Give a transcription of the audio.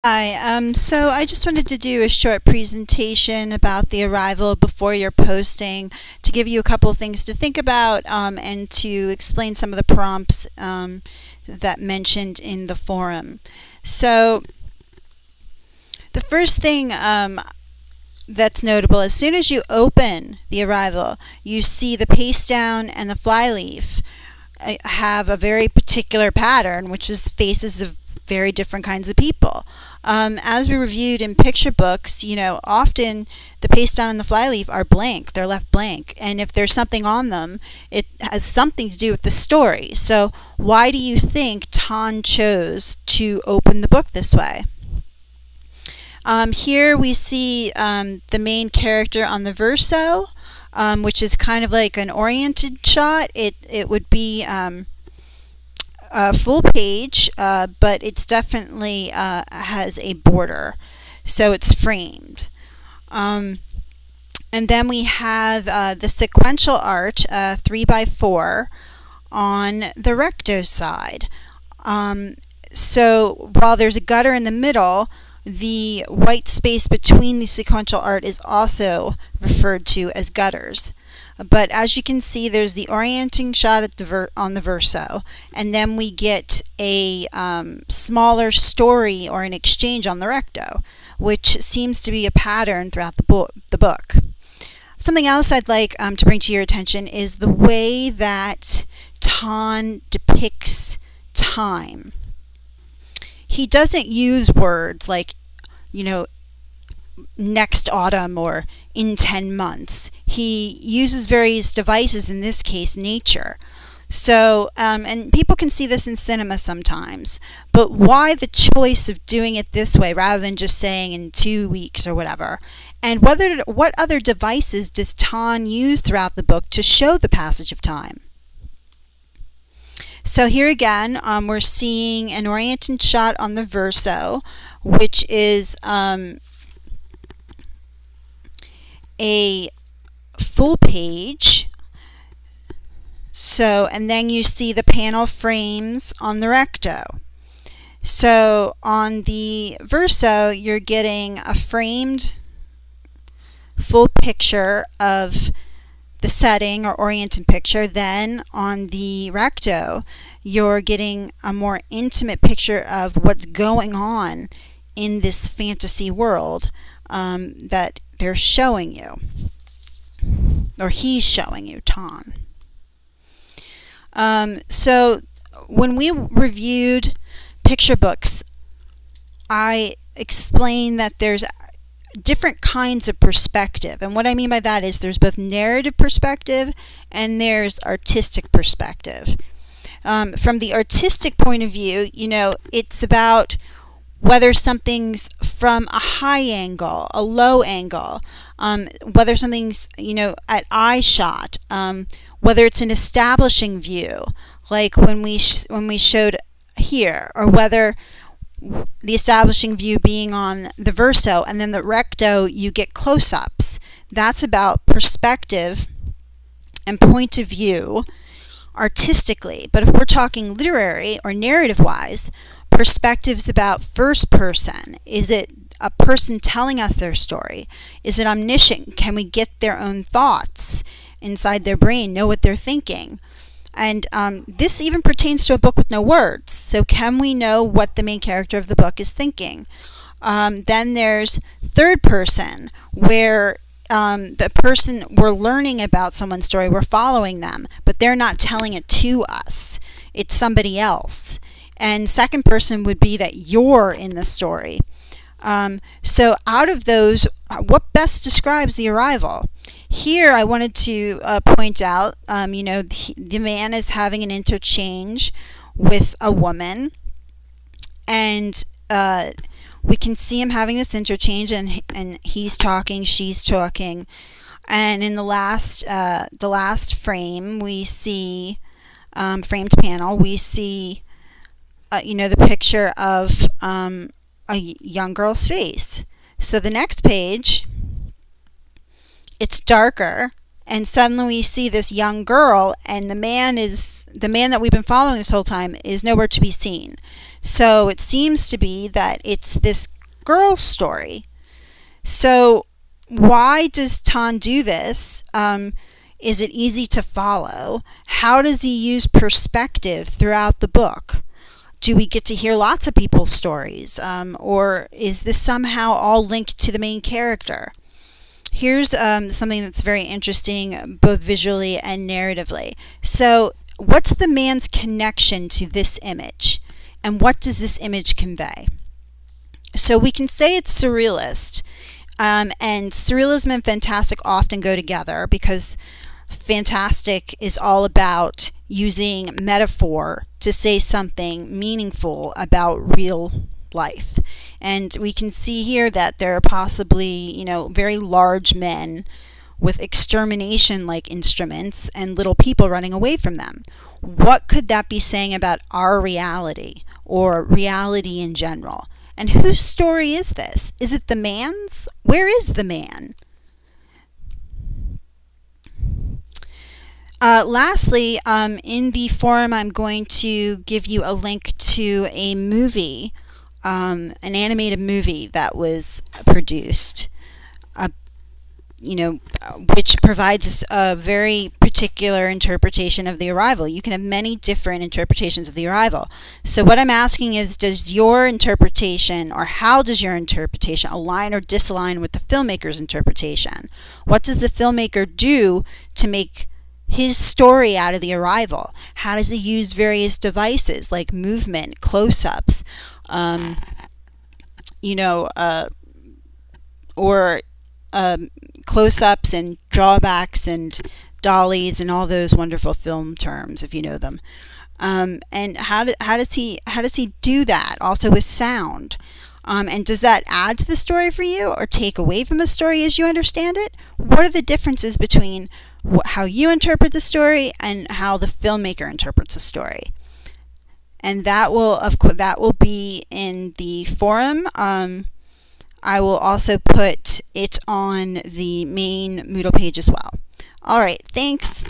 Hi, so I just wanted to do a short presentation about the arrival before your posting to give you a couple of things to think about and to explain some of the prompts that mentioned in the forum. So the first thing that's notable, as soon as you open the arrival, you see the paste down and the flyleaf have a very particular pattern, which is faces of very different kinds of people. As we reviewed in picture books, often the paste down and the flyleaf are blank. They're left blank. And if there's something on them, it has something to do with the story. So why do you think Tan chose to open the book this way? Here we see the main character on the verso, which is kind of like an oriented shot. It would be a full page, but it's definitely has a border, so it's framed. And then we have the sequential art, 3 by 4, on the recto side. So while there's a gutter in the middle, the white space between the sequential art is also referred to as gutters. But as you can see, there's the orienting shot at on the verso, and then we get a smaller story or an exchange on the recto, which seems to be a pattern throughout the book. Something else I'd like to bring to your attention is the way that Tan depicts time. He doesn't use words like, next autumn or in 10 months. He uses various devices, in this case, nature. So, and people can see this in cinema sometimes, but why the choice of doing it this way rather than just saying in 2 weeks or whatever? And what other devices does Tan use throughout the book to show the passage of time? So here again, we're seeing an oriented shot on the verso, which is a full page. So, and then you see the panel frames on the recto. So on the verso, you're getting a framed full picture of the setting or oriented picture. Then on the recto, you're getting a more intimate picture of what's going on in this fantasy world that they're showing you, or he's showing you, Tan. So when we reviewed picture books, I explained that there's different kinds of perspective. And what I mean by that is there's both narrative perspective and there's artistic perspective. From the artistic point of view, it's about whether something's from a high angle, a low angle, whether something's, at eye shot, whether it's an establishing view, like when we showed here, or whether the establishing view being on the verso, and then the recto you get close-ups. That's about perspective and point of view artistically. But if we're talking literary or narrative-wise, perspective's about first person. Is it a person telling us their story? Is it omniscient? Can we get their own thoughts inside their brain, know what they're thinking? And this even pertains to a book with no words. So can we know what the main character of the book is thinking? Then there's third person, where the person, we're learning about someone's story, we're following them, but they're not telling it to us. It's somebody else. And second person would be that you're in the story. So out of those, what best describes the arrival? Here I wanted to point out, the man is having an interchange with a woman, and we can see him having this interchange, and he's talking, she's talking, and in the last frame we see, framed panel, we see the picture of a young girl's face. So the next page, it's darker, and suddenly we see this young girl, and the man that we've been following this whole time is nowhere to be seen. So it seems to be that it's this girl's story. So why does Tan do this? Is it easy to follow? How does he use perspective throughout the book? Do we get to hear lots of people's stories? Or is this somehow all linked to the main character? Here's something that's very interesting, both visually and narratively. So, what's the man's connection to this image? And what does this image convey? So, we can say it's surrealist. And surrealism and fantastic often go together because fantastic is all about using metaphor to say something meaningful about real life. And we can see here that there are possibly, very large men with extermination-like instruments and little people running away from them. What could that be saying about our reality or reality in general? And whose story is this? Is it the man's? Where is the man? Lastly, in the forum, I'm going to give you a link to a movie, an animated movie that was produced, which provides us a very particular interpretation of the arrival. You can have many different interpretations of the arrival. So what I'm asking is, does your interpretation, or how does your interpretation align or disalign with the filmmaker's interpretation? What does the filmmaker do to make his story out of the arrival? How does he use various devices like movement, close-ups, close-ups and drawbacks and dollies and all those wonderful film terms, if you know them. And how does he do that? Also with sound. And does that add to the story for you or take away from the story as you understand it? What are the differences between how you interpret the story and how the filmmaker interprets the story? And that will be in the forum. I will also put it on the main Moodle page as well. All right, thanks.